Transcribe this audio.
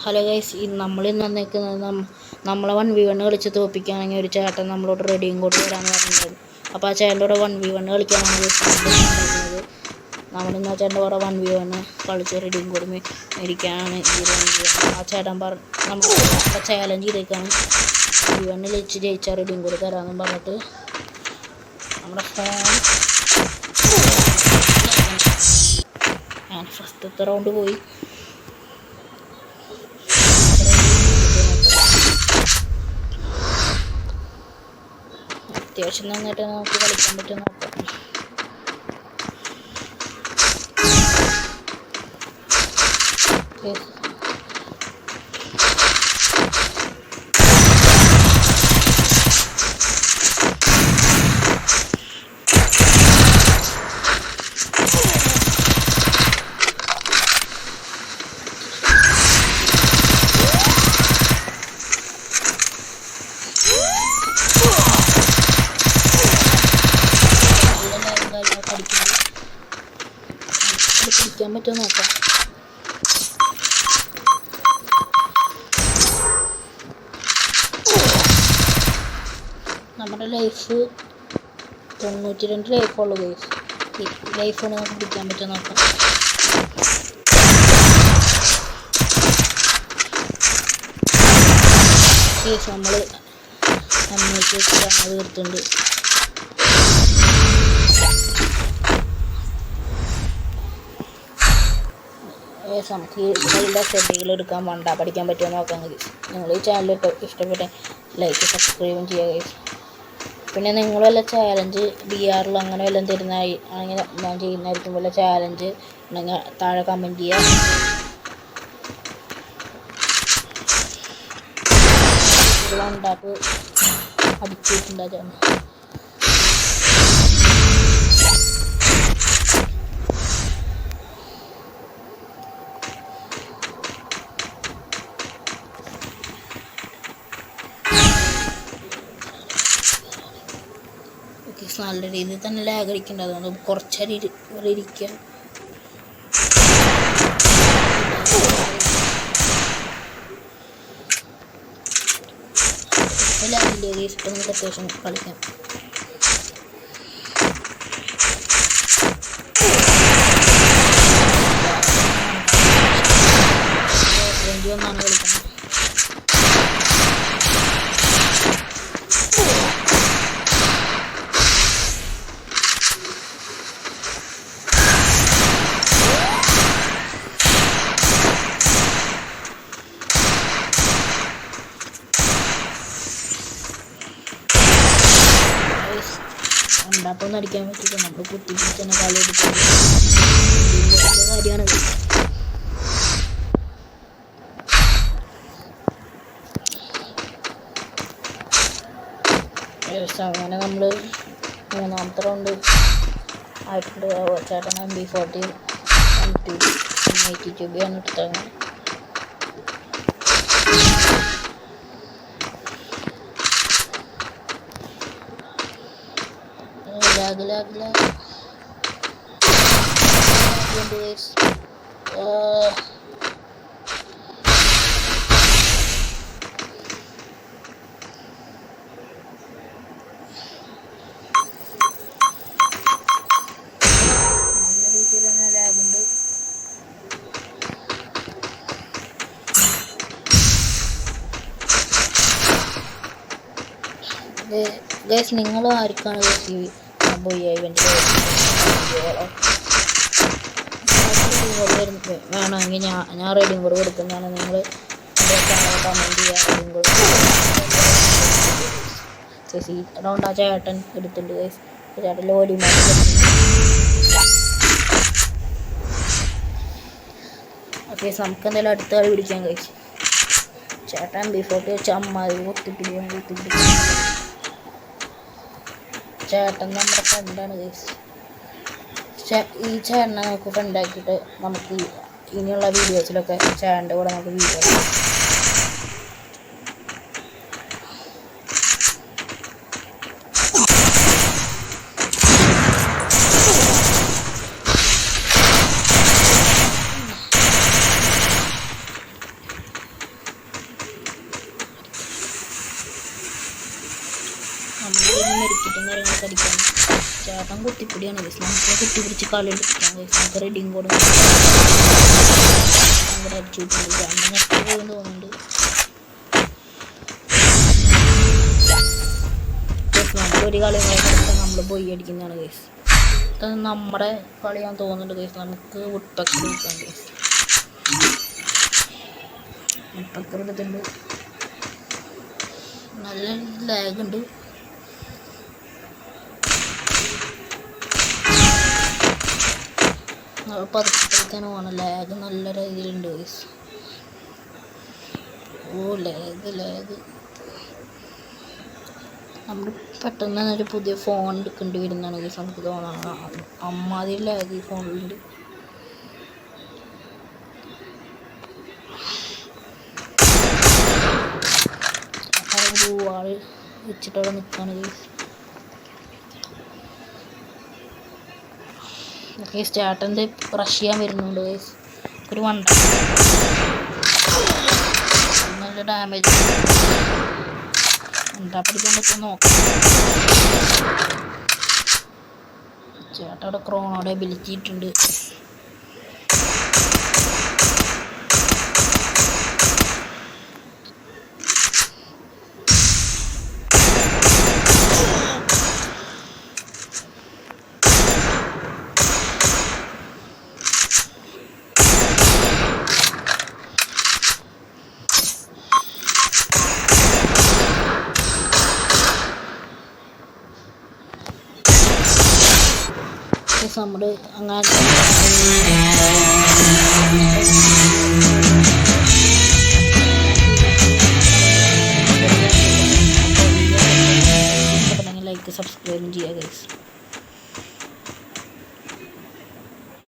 Hello guys, നമ്മളിന്ന് വന്നേക്കുന്നത് നമ്മളെ 1v1 കളിച്ച് തോൽപ്പിക്കുകയാണെങ്കിൽ ഒരു ചേട്ടൻ നമ്മളോട് റെഡിയും കൂടി വരാമെന്ന് പറഞ്ഞിട്ടുണ്ടായിരുന്നു. അപ്പോൾ ആ ചേട്ടൻ്റെ കൂടെ 1v1 കളിക്കാനാണ് ഉണ്ടായിരുന്നത്. നമ്മളിന്ന് ആ ചേട്ടൻ്റെ കൂടെ 1v1 കളിച്ച് റെഡിയും കൂടി മേടിക്കാനാണ് ഈ 1v1. ആ ചേട്ടൻ നമുക്ക് ചാലഞ്ച് ചെയ്തേക്കാണ് 1v1 വെച്ച് ജയിച്ചാൽ റെഡിയും കൂടി തരാമെന്നും പറഞ്ഞിട്ട് നമ്മുടെ ഫോൺ ഫസ്റ്റത്തെ റൗണ്ട് പോയി. അത്യാവശ്യം നന്നായിട്ട് നമുക്ക് കളിക്കാൻ പറ്റും നോക്കാം. പിടിക്കാൻ പറ്റുമോ നോക്കാം. നമ്മുടെ ലൈഫ് 92 ലൈഫുള്ളൂ ഗൈസ്. ഈ ലൈഫാണ് നമുക്ക് പിടിക്കാൻ പറ്റുമോ നോക്കാം. ഗൈസ് നമ്മൾ അമ്മയ്ക്ക് തീർത്തുണ്ട്. നമുക്ക് എല്ലാ സ്റ്റെപ്പുകൾ എടുക്കാൻ പഠിക്കാൻ പറ്റുമോ നോക്കാം. നിങ്ങൾ ഈ ചാനൽ ഇഷ്ടപ്പെട്ട ലൈക്ക് സബ്സ്ക്രൈബും ചെയ്യുക. പിന്നെ നിങ്ങൾ വല്ല ചാലഞ്ച് BRL അങ്ങനെ വല്ലതും തരുന്നതായി അങ്ങനെ ഞാൻ ചെയ്യുന്നതായിരിക്കും. വല്ല ചാലഞ്ച് ഉണ്ടെങ്കിൽ താഴെ കമൻറ്റ് ചെയ്യുക. ഉണ്ടാക്കി അടിച്ചിട്ടുണ്ടാകും. നല്ല രീതിയിൽ തന്നെ ലാഗ് അടിക്കേണ്ടത്, അതുകൊണ്ട് കുറച്ചേരം ഇരിക്കുക. ലാഗില്ലേ ഇഷ്ടം നമുക്ക് അത്യാവശ്യം കളിക്കാം. ഒന്നാണ് കളിക്കുന്നത്. ഉണ്ടാപ്പൊന്നും അടിക്കാൻ പറ്റില്ല. നമ്മൾ കുത്തിപ്പിടിച്ച് തന്നെ കളി എടുക്കുന്നത് കാര്യമാണ്. അങ്ങനെ നമ്മൾ മൂന്നാമത്തെ റൗണ്ട് ആയിട്ടുണ്ട്. ചേട്ടൻ MB40 M82 ആണ് എടുത്തത്. ഗൈസ്, നിങ്ങൾ ആർക്കാണ് വേണമെങ്കിൽ ഞാൻ റെഡിയും കൂടെ കൊടുക്കുന്നതാണ്. നിങ്ങൾ കമൻറ്റ് ചെയ്യുക. റൗണ്ട് ആ ചേട്ടൻ എടുത്തിട്ടുണ്ട് ഗൈസ്. ചേട്ടൻ ലോലി ഓക്കെ. നമുക്ക് എന്തായാലും അടുത്ത കളി പിടിക്കാൻ കഴിച്ചു. ചേട്ടൻ MB40 വെച്ച് അമ്മായി കുത്തിപ്പിടിക്കും. ചേട്ടൻ നമ്മുടെ ഫ്രണ്ടാണ് ഗൈസ്. ഈ ചേട്ടനെ നമുക്ക് ഫ്രണ്ടാക്കിയിട്ട് നമുക്ക് ഇനിയുള്ള വീഡിയോസിലൊക്കെ ചേട്ടൻ്റെ കൂടെ നമുക്ക് വീഡിയോ ഷോട്ടും കാര്യങ്ങളൊക്കെ അടിക്കാൻ. ചേട്ടൻ കുത്തിപ്പിടിയാണ് ഗൈസ്. നമുക്ക് കുത്തിപ്പിടിച്ച് കളി എടുക്കാം ഗൈസ്. നമുക്ക് റെഡിയും കൂടെ ഭയങ്കര അടിച്ചു വിട്ടുണ്ട്. ചേട്ടൻ നെറ്റ് പോയെന്ന് തോന്നുന്നുണ്ട്. ഒരു കളി നമ്മൾ പോയി അടിക്കുന്നതാണ് ഗൈസ്. ഇത് നമ്മുടെ കളിയാൻ തോന്നുന്നുണ്ട് ഗൈസ്. നമുക്ക് വുഡ്പെക്കർ എടുക്കാം ഗൈസ്. വുഡ്പെക്കർ എടുത്തിട്ടുണ്ട്. നല്ല ലാഗ് ഉണ്ട്. പതുക്കെ പോകണം. ലാഗ് നല്ല രീതിയിലുണ്ട് ഗൈസ്. ഓ ലാഗ് നമ്മൾ പെട്ടെന്ന് തന്നെ ഒരു പുതിയ ഫോൺ എടുക്കേണ്ടി വരുന്നതാണ് ഗൈസ്. നമുക്ക് തോന്നണം അമ്മാതിരി ലാഗ് ഈ ഫോണിലുണ്ട്. ആള് വെച്ചിട്ടവിടെ നിൽക്കുകയാണ് ഗൈസ്. ഗൈസ് ചേട്ടൻ്റെ റഷ് ചെയ്യാൻ വരുന്നുണ്ട് ഗൈസ്. ഒരു വണ്ട നല്ല ഡാമേജ് എന്താ പിടിക്കാൻ പറ്റുമെന്ന് നോക്കാം. ചേട്ടൻ അവിടെ ക്രോണോടെ എബിലിറ്റി ഇട്ടുണ്ട്. നമ്മൾ അങ്ങനെ ലൈക്ക് സബ്സ്ക്രൈബും ചെയ്യുക ഗൈസ്.